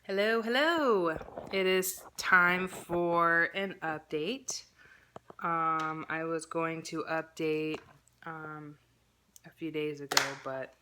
Hello, hello. It is time for an update. I was going to update a few days ago, but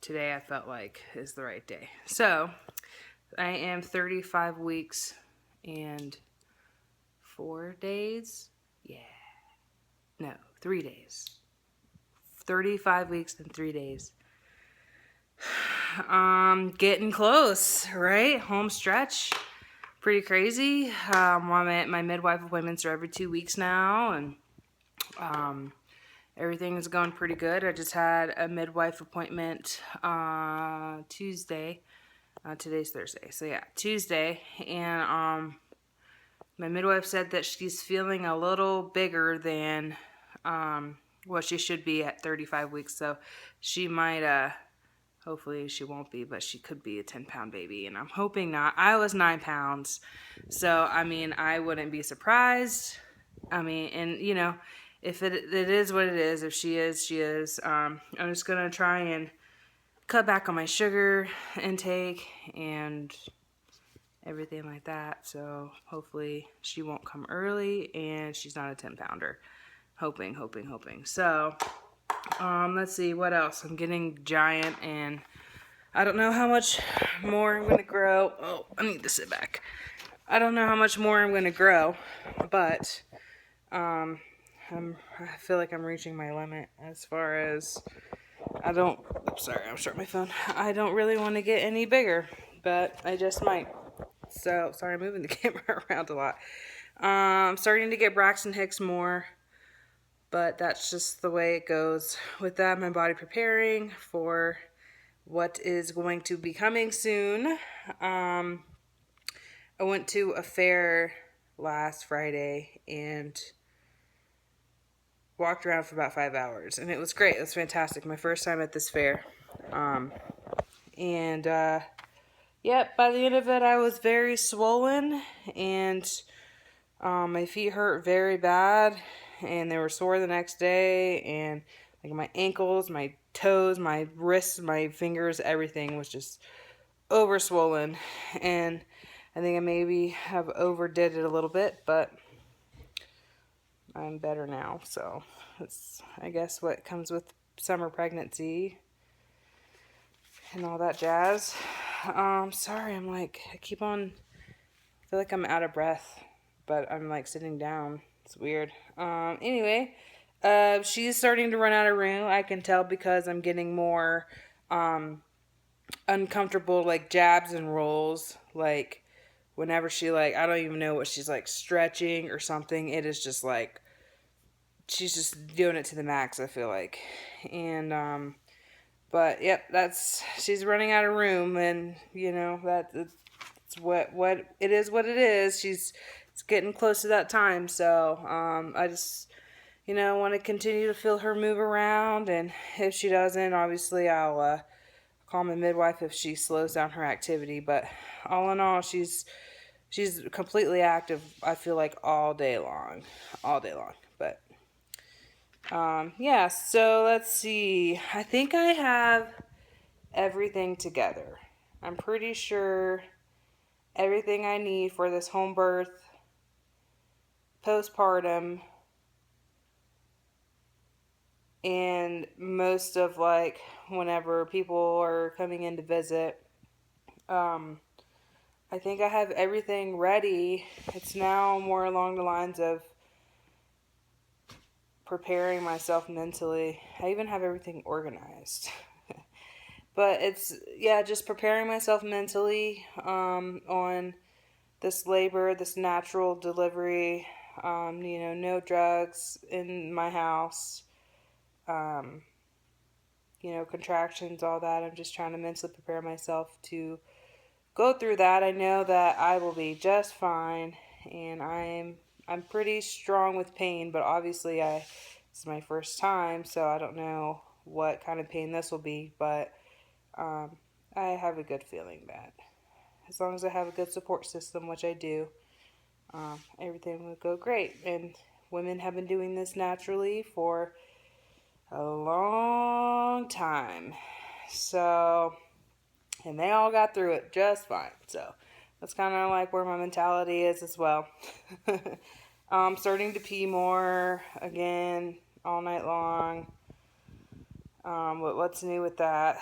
today I felt like is the right day. So, I am 35 weeks and 4 days. Yeah. No, 3 days. 35 weeks and 3 days. Getting close, right? Home stretch. Pretty crazy. My midwife appointments are every 2 weeks now, and everything is going pretty good. I just had a midwife appointment Tuesday. Today's Thursday, so yeah, Tuesday, and my midwife said that she's feeling a little bigger than what she should be at 35 weeks. So she might hopefully she won't be, but she could be a 10-pound baby, and I'm hoping not. I was 9 pounds, so I mean, I wouldn't be surprised. I mean, and if it is what it is, if she is, she is. I'm just gonna try and cut back on my sugar intake and everything like that. So hopefully she won't come early, and she's not a 10-pounder. Hoping, hoping, hoping. So let's see what else. I'm getting giant, and I don't know how much more I'm going to grow. Oh, I need to sit back. I don't know how much more I'm going to grow, but I feel like I'm reaching my limit as far as sorry, I'm starting my phone. I don't really want to get any bigger, but I just might. So, sorry, I'm moving the camera around a lot. I'm starting to get Braxton Hicks more, but that's just the way it goes. With that, my body preparing for what is going to be coming soon. I went to a fair last Friday and walked around for about 5 hours, and it was great. It was fantastic. My first time at this fair. And yep, by the end of it, I was very swollen, and my feet hurt very bad, and they were sore the next day, and like my ankles, my toes, my wrists, my fingers, everything was just over swollen, and I think I maybe have overdid it a little bit, but I'm better now. So that's, I guess, what comes with summer pregnancy and all that jazz. Sorry, I keep on, I feel like I'm out of breath, but I'm like sitting down. It's weird. Anyway, she's starting to run out of room. I can tell because I'm getting more uncomfortable, like jabs and rolls. Like whenever she, like, I don't even know what she's like, stretching or something. It is just like she's just doing it to the max, I feel like. And but yep, that's, she's running out of room, and it's what it is, what it is. It's getting close to that time, so I just want to continue to feel her move around, and if she doesn't, obviously I'll call my midwife if she slows down her activity. But all in all, she's completely active, I feel like, all day long. But yeah, so let's see. I think I have everything together. I'm pretty sure everything I need for this home birth, postpartum, and most of, like, whenever people are coming in to visit. I think I have everything ready. It's now more along the lines of preparing myself mentally. I even have everything organized. But it's, yeah, just preparing myself mentally on this labor, this natural delivery. No drugs in my house. Um, contractions, all that. I'm just trying to mentally prepare myself to go through that. I know that I will be just fine, and I'm pretty strong with pain, but obviously this is my first time, so I don't know what kind of pain this will be, but I have a good feeling that as long as I have a good support system, which I do, everything will go great. And women have been doing this naturally for a long time. So And they all got through it just fine. So that's kind of like where my mentality is as well. Starting to pee more again all night long. What's new with that?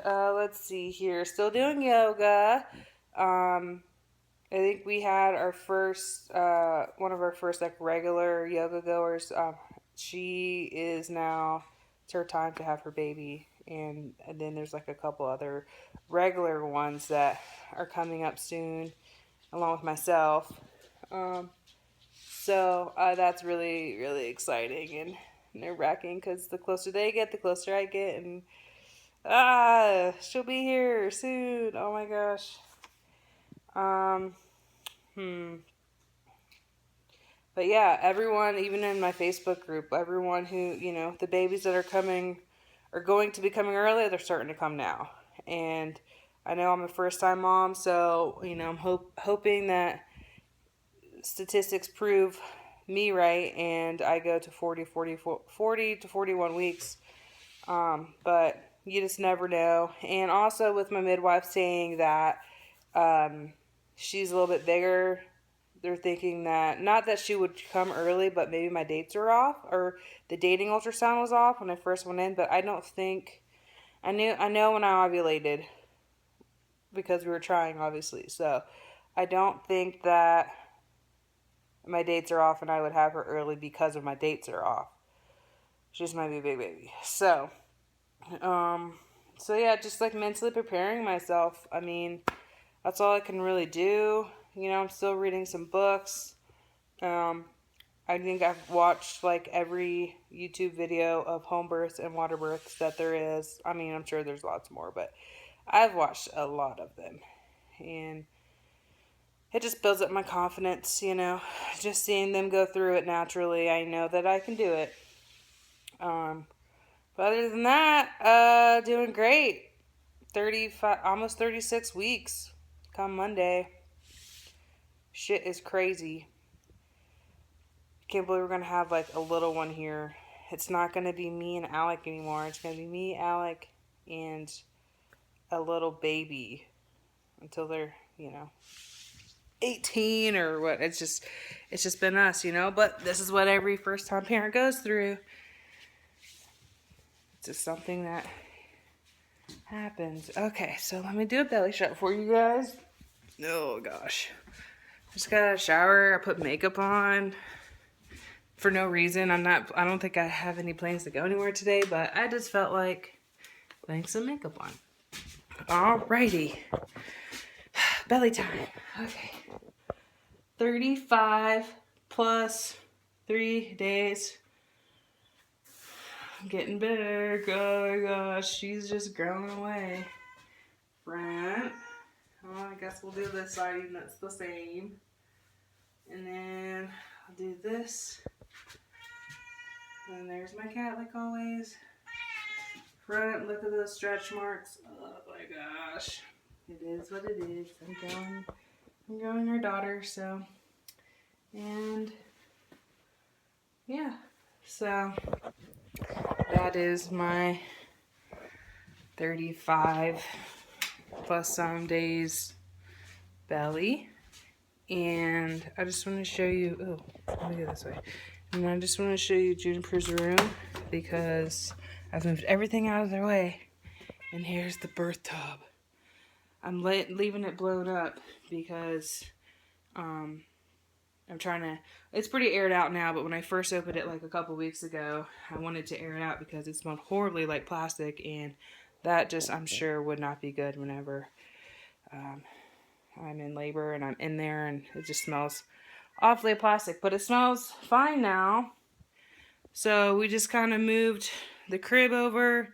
Let's see here. Still doing yoga. I think we had our first, one of our first like regular yoga goers. She is now, it's her time to have her baby. And then there's like a couple other regular ones that are coming up soon, along with myself. So that's really, really exciting and nerve wracking because the closer they get, the closer I get. And she'll be here soon. Oh my gosh. But yeah, everyone, even in my Facebook group, everyone who, the babies that are coming, are going to be coming early, they're starting to come now. And I know I'm a first time mom, so, I'm hoping that statistics prove me right and I go to 40 to 41 weeks. But you just never know. And also with my midwife saying that she's a little bit bigger, they're thinking that, not that she would come early, but maybe my dates are off, or the dating ultrasound was off when I first went in. But I don't think, I know when I ovulated, because we were trying, obviously. So I don't think that my dates are off and I would have her early because of my dates are off. She just might be a big baby. So yeah, just like mentally preparing myself. I mean, that's all I can really do. I'm still reading some books. I think I've watched like every YouTube video of home births and water births that there is. I mean, I'm sure there's lots more, but I've watched a lot of them. And it just builds up my confidence, just seeing them go through it naturally. I know that I can do it. But other than that, doing great. 35, almost 36 weeks come Monday. Shit is crazy. Can't believe we're going to have like a little one here. It's not going to be me and Alec anymore. It's going to be me, Alec, and a little baby until they're, 18 or what. It's just been us, but this is what every first time parent goes through. It's just something that happens. Okay, so let me do a belly shot for you guys. Oh gosh. Just got a shower. I put makeup on for no reason. I don't think I have any plans to go anywhere today, but I just felt like putting some makeup on. Alrighty. Belly time. Okay. 35 plus 3 days. I'm getting big. Oh my gosh, she's just growing away. Front. Oh, I guess we'll do this side even though it's the same. And then I'll do this. And there's my cat like always. Front, look at those stretch marks. Oh my gosh. It is what it is. I'm growing her daughter, so. And yeah. So that is my 35 plus some days belly. And I just want to show you, let me go this way. And I just want to show you Juniper's room because I've moved everything out of their way. And here's the birth tub. I'm leaving it blown up because I'm trying to, it's pretty aired out now, but when I first opened it like a couple weeks ago, I wanted to air it out because it smelled horribly like plastic, and that just, I'm sure, would not be good whenever I'm in labor and I'm in there, and it just smells awfully plastic, but it smells fine now. So we just kind of moved the crib over,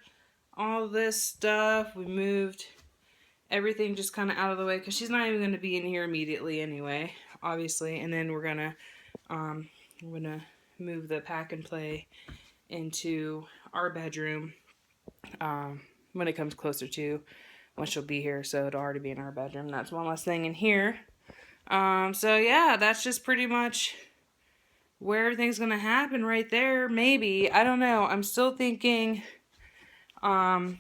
all this stuff. We moved everything just kind of out of the way because she's not even going to be in here immediately anyway, obviously. And then we're gonna move the pack and play into our bedroom when it comes closer to when she'll be here, so it'll already be in our bedroom. That's one less thing in here. So yeah, that's just pretty much where everything's gonna happen right there. Maybe, I don't know. I'm still thinking Tia,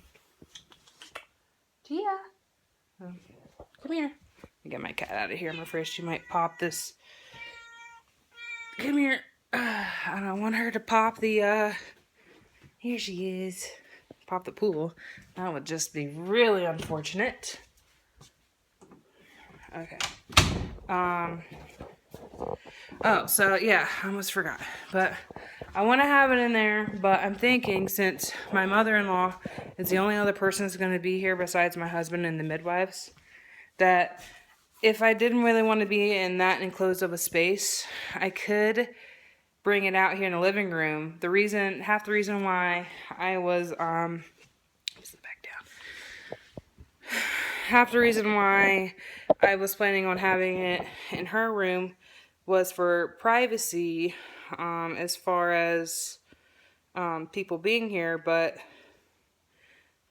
Come here. Let me get my cat out of here. I'm afraid she might pop this. Come here. I don't want her to pop the, here she is. Pop the pool. That would just be really unfortunate. Okay. Oh, so yeah, I almost forgot. But I want to have it in there, but I'm thinking since my mother-in-law is the only other person that's going to be here besides my husband and the midwives, that if I didn't really want to be in that enclosed of a space, I could bring it out here in the living room. Half the reason why I was, sit back down. Half the reason why I was planning on having it in her room was for privacy, as far as people being here. But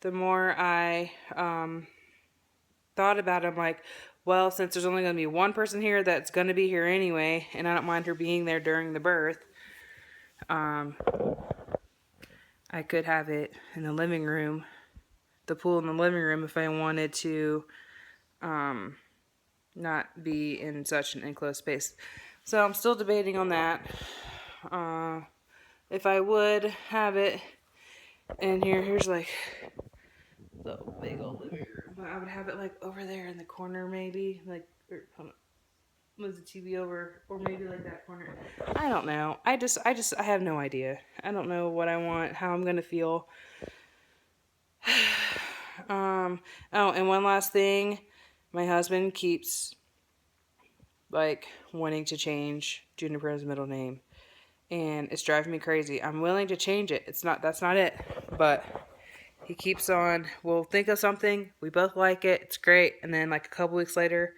the more I thought about it, I'm like, well, since there's only going to be one person here that's going to be here anyway, and I don't mind her being there during the birth, I could have it in the living room, the pool in the living room, if I wanted to not be in such an enclosed space. So I'm still debating on that. If I would have it in here, here's like the big old living room. But I would have it like over there in the corner, maybe like, hold on, move the TV over, or maybe like that corner. I don't know. I have no idea. I don't know what I want, how I'm gonna feel. Oh, and one last thing, my husband keeps like wanting to change Juniper's middle name, and it's driving me crazy. I'm willing to change it. That's not it, but he keeps on, we'll think of something, we both like it, it's great, and then like a couple weeks later,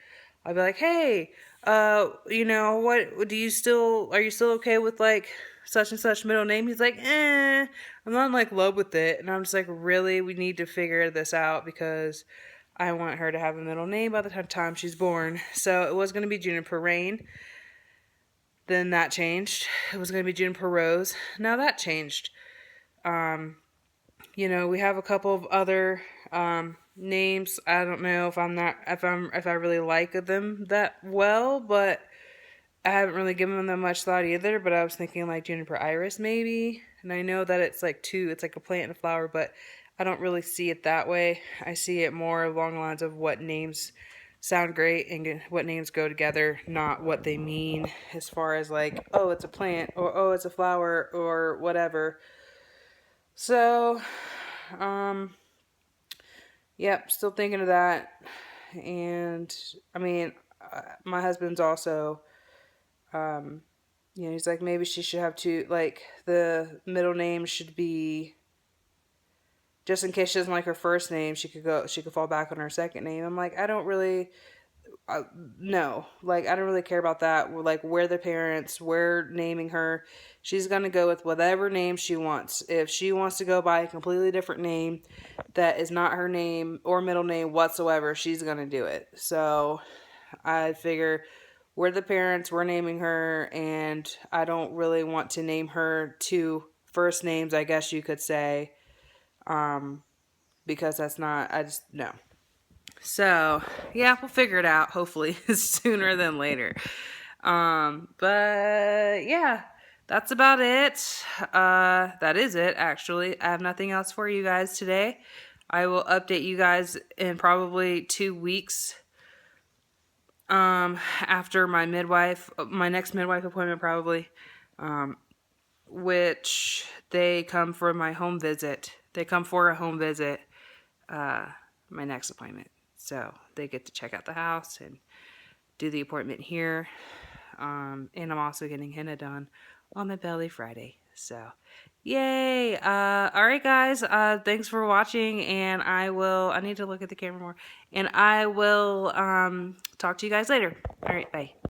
I'll be like, hey, what, are you still okay with like such and such middle name? He's like, I'm not in like love with it. And I'm just like, really, we need to figure this out because I want her to have a middle name by the time she's born. So it was going to be Juniper Rain. Then that changed. It was going to be Juniper Rose. Now that changed. We have a couple of other names. I don't know if I really like them that well, but I haven't really given them much thought either. But I was thinking like Juniper Iris maybe, and I know that it's like a plant and a flower, but I don't really see it that way. I see it more along the lines of what names sound great and what names go together, not what they mean as far as like, oh, it's a plant, or oh, it's a flower, or whatever. So, yep, still thinking of that. And I mean, my husband's also, he's like, maybe she should have two, like the middle name should be, just in case she doesn't like her first name, she could fall back on her second name. I'm like, I don't really, no, like, I don't really care about that. Like, we're the parents, we're naming her. She's going to go with whatever name she wants. If she wants to go by a completely different name that is not her name or middle name whatsoever, she's going to do it. So I figure we're the parents, we're naming her, and I don't really want to name her two first names, I guess you could say, because that's not, no. So, yeah, we'll figure it out, hopefully, sooner than later. But, yeah, that's about it. That is it, actually. I have nothing else for you guys today. I will update you guys in probably 2 weeks, after my next midwife appointment, probably, which they come for my home visit. They come for a home visit, my next appointment. So they get to check out the house and do the appointment here. And I'm also getting henna done on my belly Friday. So, yay! Alright guys, thanks for watching, and I need to look at the camera more, and I will talk to you guys later. Alright, bye.